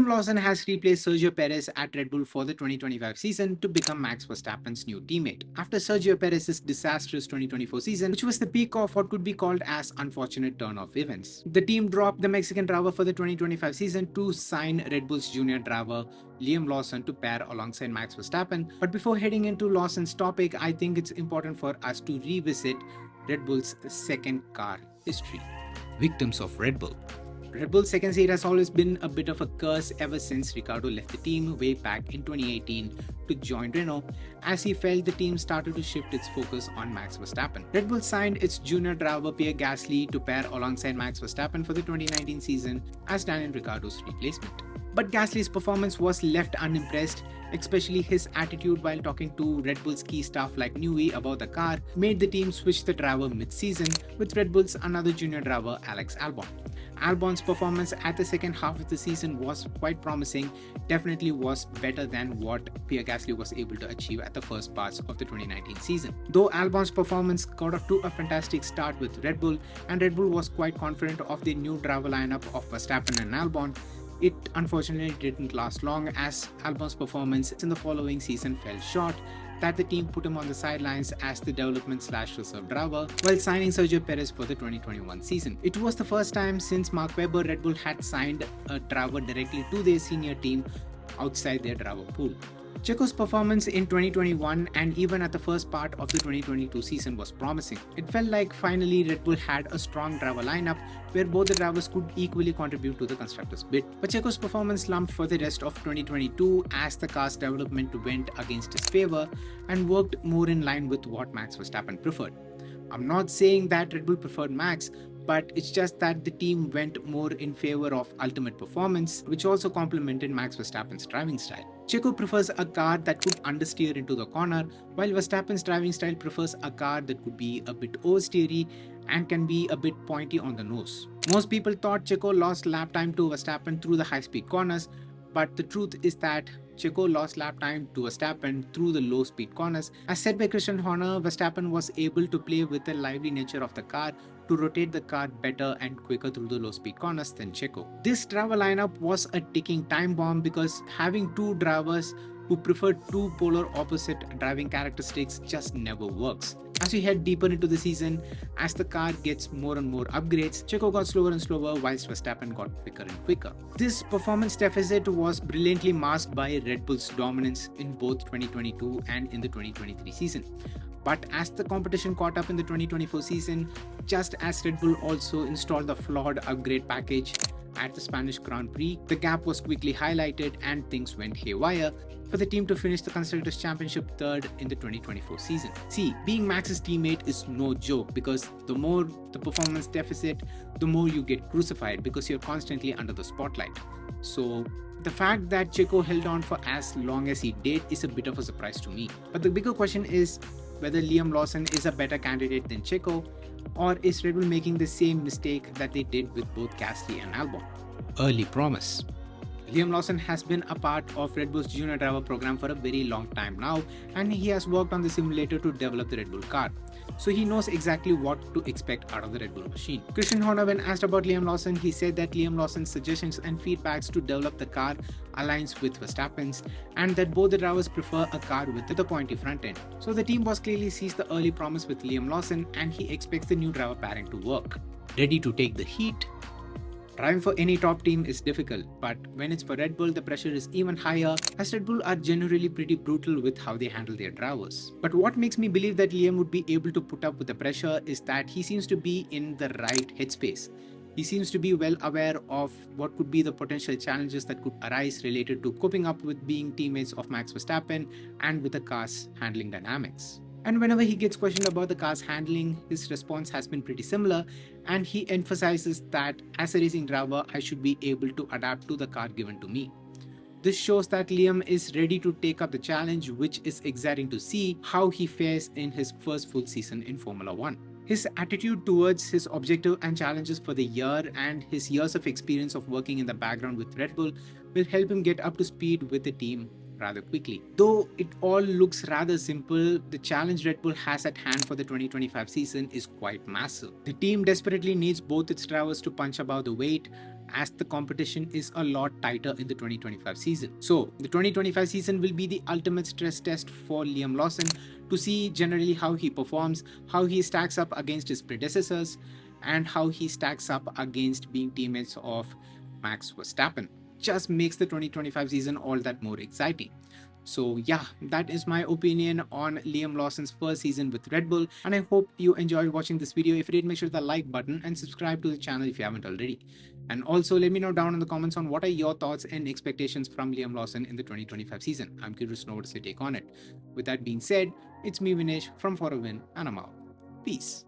Lawson has replaced Sergio Perez at Red Bull for the 2025 season to become Max Verstappen's new teammate. After Sergio Perez's disastrous 2024 season, which was the peak of what could be called as unfortunate turn of events, the team dropped the Mexican driver for the 2025 season to sign Red Bull's junior driver Liam Lawson to pair alongside Max Verstappen. But before heading into Lawson's topic, I think it's important for us to revisit Red Bull's second car history. Victims of Red Bull. Red Bull's second seat has always been a bit of a curse ever since Ricciardo left the team way back in 2018 to join Renault, as he felt the team started to shift its focus on Max Verstappen. Red Bull signed its junior driver Pierre Gasly to pair alongside Max Verstappen for the 2019 season as Daniel Ricciardo's replacement. But Gasly's performance was left unimpressed, especially his attitude while talking to Red Bull's key staff like Newey about the car made the team switch the driver mid-season with Red Bull's another junior driver Alex Albon. Albon's performance at the second half of the season was quite promising, definitely was better than what Pierre Gasly was able to achieve at the first parts of the 2019 season. Though Albon's performance got off to a fantastic start with Red Bull, and Red Bull was quite confident of the new driver lineup of Verstappen and Albon, it unfortunately didn't last long as Albon's performance in the following season fell short, that the team put him on the sidelines as the development/reserve driver while signing Sergio Perez for the 2021 season. It was the first time since Mark Webber Red Bull had signed a driver directly to their senior team outside their driver pool. Checo's performance in 2021 and even at the first part of the 2022 season was promising. It felt like finally Red Bull had a strong driver lineup where both the drivers could equally contribute to the constructors' bid. But Checo's performance slumped for the rest of 2022 as the car's development went against his favor and worked more in line with what Max Verstappen preferred. I'm not saying that Red Bull preferred Max, but it's just that the team went more in favor of ultimate performance, which also complemented Max Verstappen's driving style. Checo prefers a car that could understeer into the corner, while Verstappen's driving style prefers a car that could be a bit oversteery and can be a bit pointy on the nose. Most people thought Checo lost lap time to Verstappen through the high-speed corners, but the truth is that Checo lost lap time to Verstappen through the low-speed corners. As said by Christian Horner, Verstappen was able to play with the lively nature of the car to rotate the car better and quicker through the low-speed corners than Checo. This driver lineup was a ticking time bomb because having two drivers who prefer two polar opposite driving characteristics just never works. As we head deeper into the season, as the car gets more and more upgrades, Checo got slower and slower whilst Verstappen got quicker and quicker. This performance deficit was brilliantly masked by Red Bull's dominance in both 2022 and in the 2023 season. But as the competition caught up in the 2024 season, just as Red Bull also installed the flawed upgrade package at the Spanish Grand Prix, the gap was quickly highlighted and things went haywire for the team to finish the Constructors' Championship third in the 2024 season. See, being Max's teammate is no joke because the more the performance deficit, the more you get crucified because you're constantly under the spotlight. So the fact that Checo held on for as long as he did is a bit of a surprise to me. But the bigger question is whether Liam Lawson is a better candidate than Checo, or is Red Bull making the same mistake that they did with both Gasly and Albon? Early promise. Liam Lawson has been a part of Red Bull's junior driver program for a very long time now, and he has worked on the simulator to develop the Red Bull car. So he knows exactly what to expect out of the Red Bull machine. Christian Horner, when asked about Liam Lawson, he said that Liam Lawson's suggestions and feedbacks to develop the car aligns with Verstappen's, and that both the drivers prefer a car with the pointy front end. So the team boss clearly sees the early promise with Liam Lawson, and he expects the new driver pairing to work. Ready to take the heat? Driving for any top team is difficult, but when it's for Red Bull, the pressure is even higher as Red Bull are generally pretty brutal with how they handle their drivers. But what makes me believe that Liam would be able to put up with the pressure is that he seems to be in the right headspace. He seems to be well aware of what could be the potential challenges that could arise related to coping up with being teammates of Max Verstappen and with the car's handling dynamics. And whenever he gets questioned about the car's handling, his response has been pretty similar, and he emphasizes that as a racing driver, I should be able to adapt to the car given to me. This shows that Liam is ready to take up the challenge, which is exciting to see how he fares in his first full season in Formula 1. His attitude towards his objective and challenges for the year and his years of experience of working in the background with Red Bull will help him get up to speed with the team rather quickly. Though it all looks rather simple, the challenge Red Bull has at hand for the 2025 season is quite massive. The team desperately needs both its drivers to punch above the weight, as the competition is a lot tighter in the 2025 season. So, the 2025 season will be the ultimate stress test for Liam Lawson to see generally how he performs, how he stacks up against his predecessors, and how he stacks up against being teammates of Max Verstappen. Just makes the 2025 season all that more exciting. So, yeah, that is my opinion on Liam Lawson's first season with Red Bull. And I hope you enjoyed watching this video. If you did, make sure to hit the like button and subscribe to the channel if you haven't already. And also, let me know down in the comments on what are your thoughts and expectations from Liam Lawson in the 2025 season. I'm curious to know what's your take on it. With that being said, it's me, Vinesh, from For a Win, and I'm out. Peace.